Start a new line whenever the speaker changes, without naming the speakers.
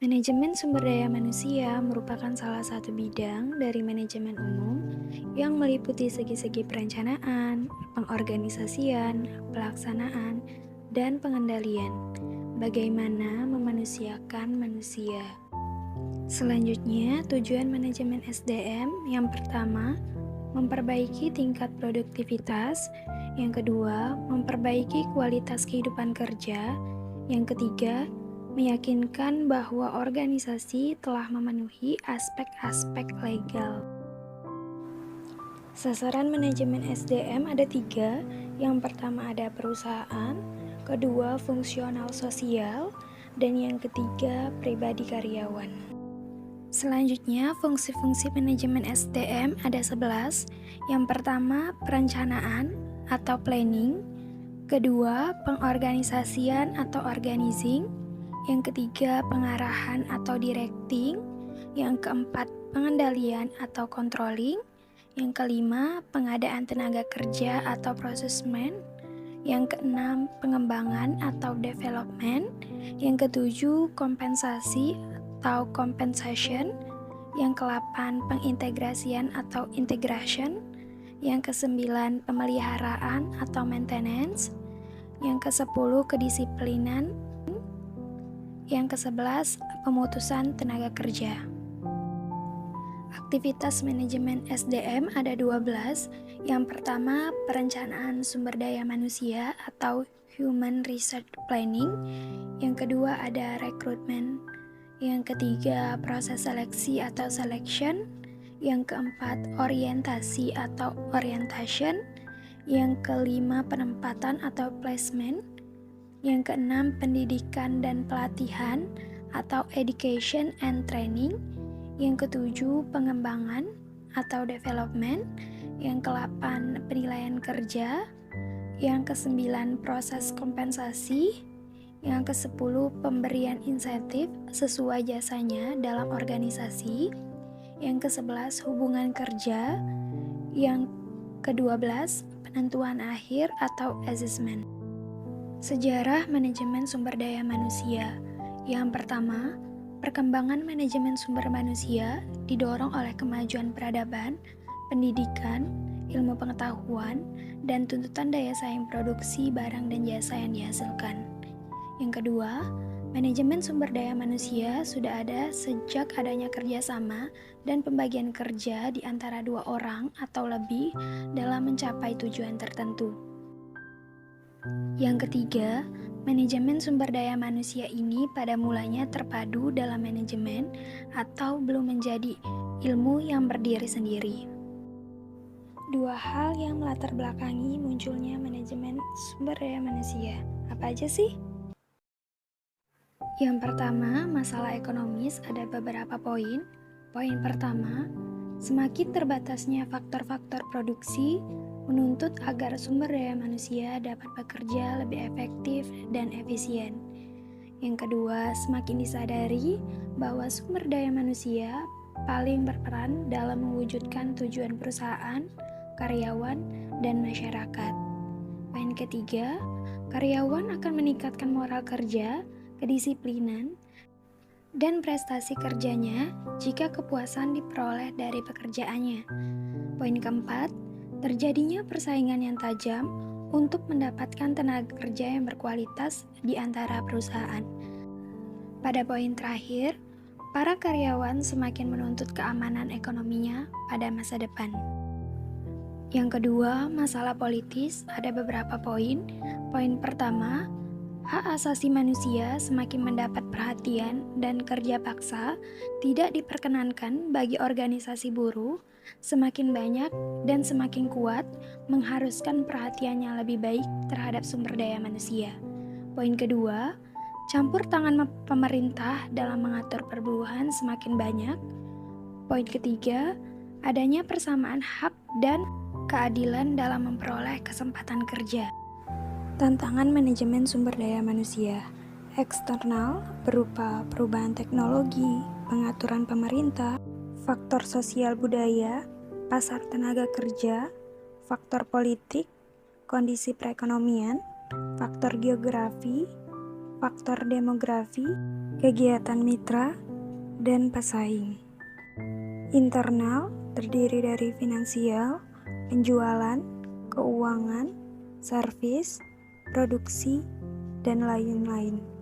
Manajemen sumber daya manusia merupakan salah satu bidang dari manajemen umum yang meliputi segi-segi perencanaan, pengorganisasian, pelaksanaan, dan pengendalian. Bagaimana memanusiakan manusia. Selanjutnya, tujuan manajemen SDM yang pertama, memperbaiki tingkat produktivitas. Yang kedua, memperbaiki kualitas kehidupan kerja. Yang ketiga, meyakinkan bahwa organisasi telah memenuhi aspek-aspek legal. Sasaran manajemen SDM ada 3. Yang pertama ada perusahaan, kedua fungsional sosial, dan yang ketiga pribadi karyawan. Selanjutnya, fungsi-fungsi manajemen SDM ada 11. Yang pertama, perencanaan atau planning. Kedua, pengorganisasian atau organizing. Yang ketiga, pengarahan atau directing. Yang keempat, pengendalian atau controlling. Yang kelima, pengadaan tenaga kerja atau procurement. Yang keenam, pengembangan atau development. Yang ketujuh, kompensasi atau compensation. Yang ke-8, pengintegrasian atau integration. Yang ke-9, pemeliharaan atau maintenance. Yang ke-10, kedisiplinan. Yang ke-11, pemutusan tenaga kerja. Aktivitas manajemen SDM ada 12. Yang pertama, perencanaan sumber daya manusia atau Human Resource Planning. Yang kedua ada rekrutmen. Yang ketiga, proses seleksi atau selection. Yang keempat, orientasi atau orientation. Yang kelima, penempatan atau placement. Yang keenam, pendidikan dan pelatihan atau education and training. Yang ketujuh, pengembangan atau development. Yang ke-8, penilaian kerja. Yang ke-9, proses kompensasi. Yang ke-10, pemberian insentif sesuai jasanya dalam organisasi. Yang ke-11, hubungan kerja. Yang ke-12, penentuan akhir atau assessment. Sejarah manajemen sumber daya manusia. Yang pertama, perkembangan manajemen sumber manusia didorong oleh kemajuan peradaban, pendidikan, ilmu pengetahuan, dan tuntutan daya saing produksi barang dan jasa yang dihasilkan. Yang kedua, manajemen sumber daya manusia sudah ada sejak adanya kerjasama dan pembagian kerja di antara dua orang atau lebih dalam mencapai tujuan tertentu. Yang ketiga, manajemen sumber daya manusia ini pada mulanya terpadu dalam manajemen atau belum menjadi ilmu yang berdiri sendiri. Dua hal yang melatar belakangi munculnya manajemen sumber daya manusia. Apa aja sih? Yang pertama, masalah ekonomis ada beberapa poin. Poin pertama, semakin terbatasnya faktor-faktor produksi menuntut agar sumber daya manusia dapat bekerja lebih efektif dan efisien. Yang kedua, semakin disadari bahwa sumber daya manusia paling berperan dalam mewujudkan tujuan perusahaan, karyawan, dan masyarakat. Poin ketiga, karyawan akan meningkatkan moral kerja, kedisiplinan, dan prestasi kerjanya jika kepuasan diperoleh dari pekerjaannya. Poin keempat, terjadinya persaingan yang tajam untuk mendapatkan tenaga kerja yang berkualitas di antara perusahaan. Pada poin terakhir, para karyawan semakin menuntut keamanan ekonominya pada masa depan. Yang kedua, masalah politis ada beberapa poin. Poin pertama, hak asasi manusia semakin mendapat perhatian dan kerja paksa tidak diperkenankan bagi organisasi buruh, semakin banyak dan semakin kuat mengharuskan perhatiannya lebih baik terhadap sumber daya manusia. Poin kedua, campur tangan pemerintah dalam mengatur perburuhan semakin banyak. Poin ketiga, adanya persamaan hak dan keadilan dalam memperoleh kesempatan kerja. Tantangan manajemen sumber daya manusia eksternal berupa perubahan teknologi, pengaturan pemerintah, faktor sosial budaya, pasar tenaga kerja, faktor politik, kondisi perekonomian, faktor geografi, faktor demografi, kegiatan mitra, dan pesaing. Internal terdiri dari finansial, penjualan, keuangan, servis, produksi, dan lain-lain.